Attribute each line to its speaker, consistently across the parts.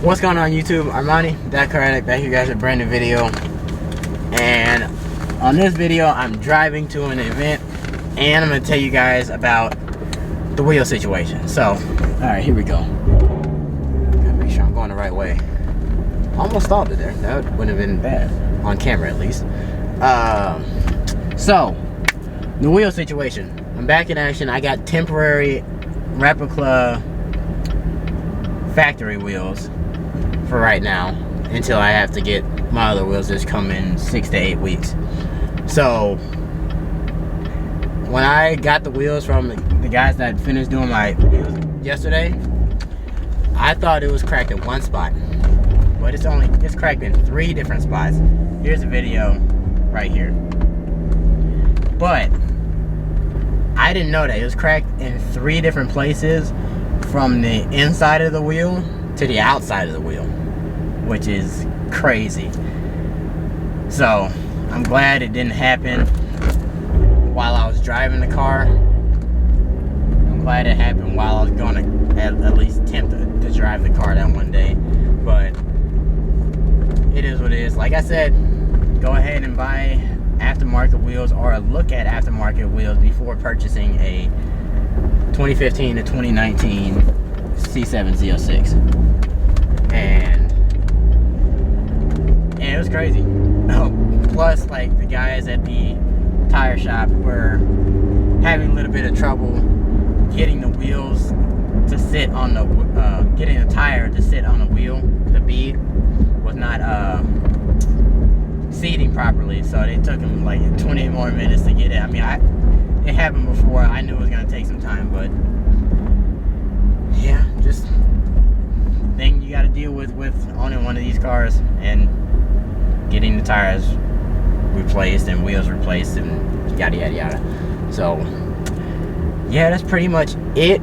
Speaker 1: What's going on YouTube? Armani, that car addict, back here guys with a brand new video. And on this video I'm driving to an event and I'm going to tell you guys about the wheel situation. So, alright, here we go. Gotta make sure I'm going the right way. Almost stalled it there. That wouldn't have been bad. On camera at least. So, the wheel situation. I'm back in action. I got temporary replica factory wheels for right now until I have to get my other wheels that's come in 6 to 8 weeks. So when I got the wheels from the guys that finished doing my wheels yesterday, I thought it was cracked in one spot, but it's cracked in 3 different spots. Here's a video right here, but I didn't know that it was cracked in 3 different places, from the inside of the wheel to the outside of the wheel, which is crazy. So I'm glad it didn't happen while I was driving the car. I'm glad it happened while I was going to at least attempt to drive the car that one day. But it is what it is. Like I said, go ahead and buy aftermarket wheels or look at aftermarket wheels before purchasing a 2015 to 2019 C7Z06. And it was crazy. Oh, plus, like, the guys at the tire shop were having a little bit of trouble getting the wheels to sit on the getting the tire to sit on the wheel. The bead was not seating properly, so they took them like 20 more minutes to get it. I mean, it happened before. I knew it was gonna take some time, but yeah, just thing you got to deal with owning one of these cars and getting the tires replaced and wheels replaced and yada yada yada. So yeah, that's pretty much it.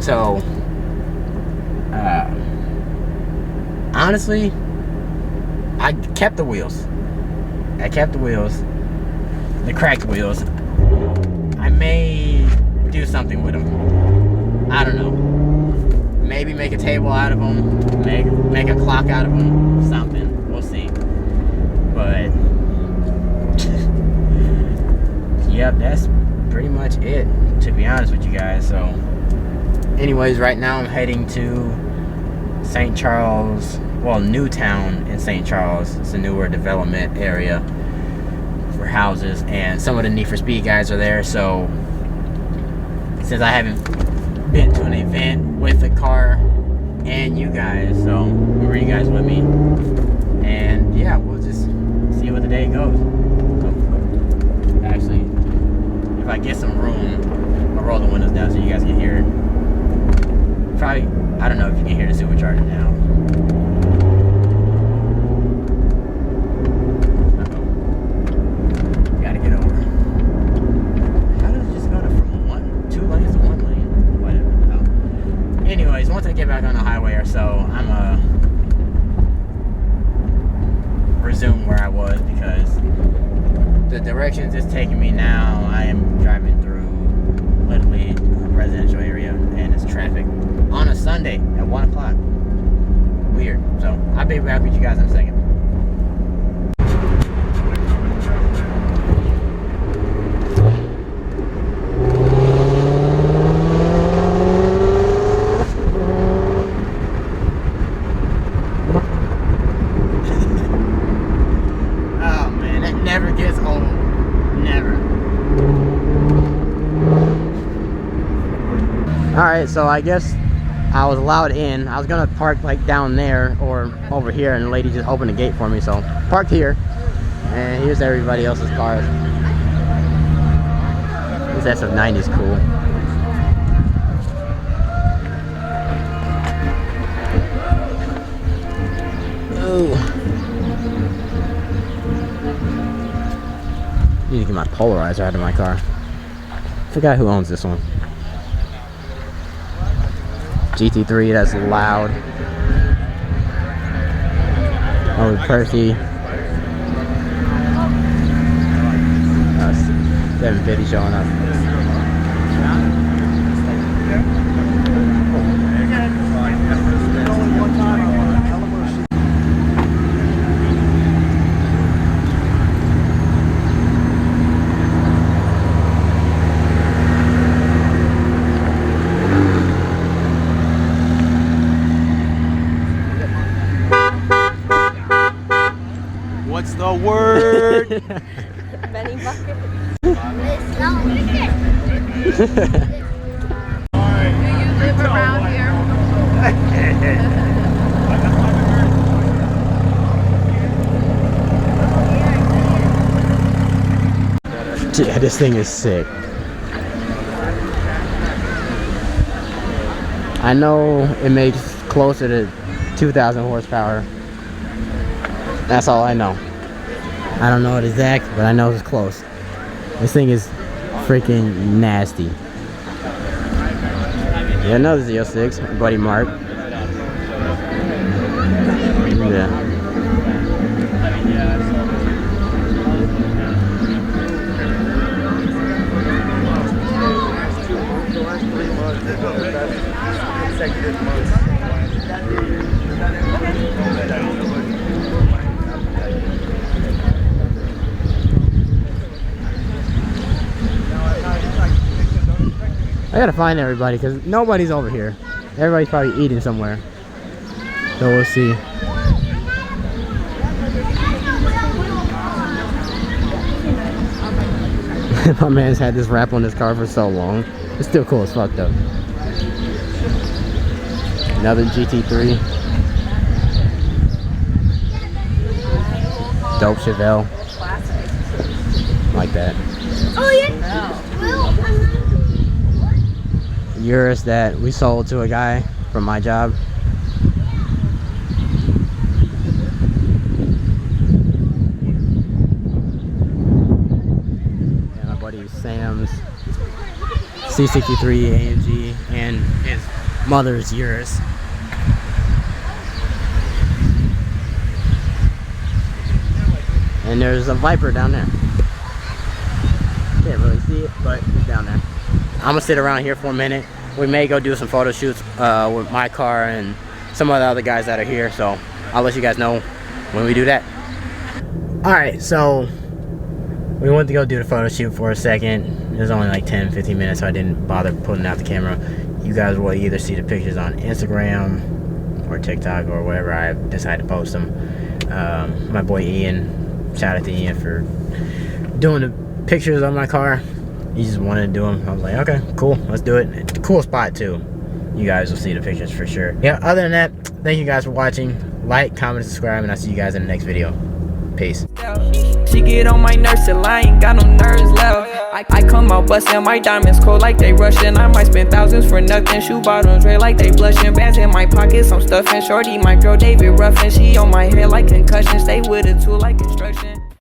Speaker 1: So honestly, I kept the wheels. The cracked wheels. I may do something with them. I don't know. Maybe make a table out of them. Make a clock out of them. Something. We'll see. But yep, that's pretty much it, to be honest with you guys. So anyways, right now I'm heading to St. Charles. Well, Newtown in St. Charles. It's a newer development area for houses, and some of the Need for Speed guys are there. So since I haven't been to an event with the car and you guys, so were you guys with me? And yeah, we'll just see what the day goes. Actually, if I get some room, I'll roll the windows down so you guys can hear it. Probably, I don't know if you can hear the supercharger now. Anyways, once I get back on the highway or so, I'm gonna resume where I was, because the directions it's taking me now, I am driving through literally a residential area and it's traffic on a Sunday at 1 o'clock. Weird. So I'll be back with you guys in a second. Never gets old. Never. Alright, so I guess I was allowed in. I was gonna park like down there or over here, and the lady just opened the gate for me, so parked here. And here's everybody else's cars. This SF90 is cool. Ooh. Need to get my polarizer out of my car. Forgot who owns this one. GT3, that's loud. Oh, Percy. 750 showing up.
Speaker 2: Benny bucket. You live around here.
Speaker 1: Yeah, this thing is sick. I know it makes closer to 2,000 horsepower. That's all I know. I don't know it exact, but I know it's close. This thing is freaking nasty. Yeah, another Z06, my buddy Mark. Yeah. I gotta find everybody because nobody's over here. Everybody's probably eating somewhere. So we'll see. My man's had this wrap on his car for so long. It's still cool as fuck though. Another GT3. Dope Chevelle. Like that.
Speaker 2: Oh yeah.
Speaker 1: Urus that we sold to a guy from my job. And my buddy Sam's C63 AMG and his mother's Urus. And there's a Viper down there. Can't really see it, but it's down there. I'm gonna sit around here for a minute. We may go do some photo shoots with my car and some of the other guys that are here, so I'll let you guys know when we do that. Alright, so we went to go do the photo shoot for a second. It was only like 10-15 minutes, so I didn't bother putting out the camera. You guys will either see the pictures on Instagram or TikTok or wherever I decide to post them. My boy Ian, shout out to Ian for doing the pictures on my car. He just wanted to do them. I was like, okay, cool, let's do it. It's a cool spot too. You guys will see the pictures for sure. Yeah, other than that, thank you guys for watching. Like, comment, subscribe, and I'll see you guys in the next video. Peace.
Speaker 3: She get on my nerves till I ain't got no nerves left. I come out bustin', my diamonds cold like they Russian. I might spend thousands for nothing. Shoe bottoms red like they blushing. Bands in my pockets, I'm stuffing. Shorty, my girl David Ruffin. She on my head like concussion. Stay with a tool like construction.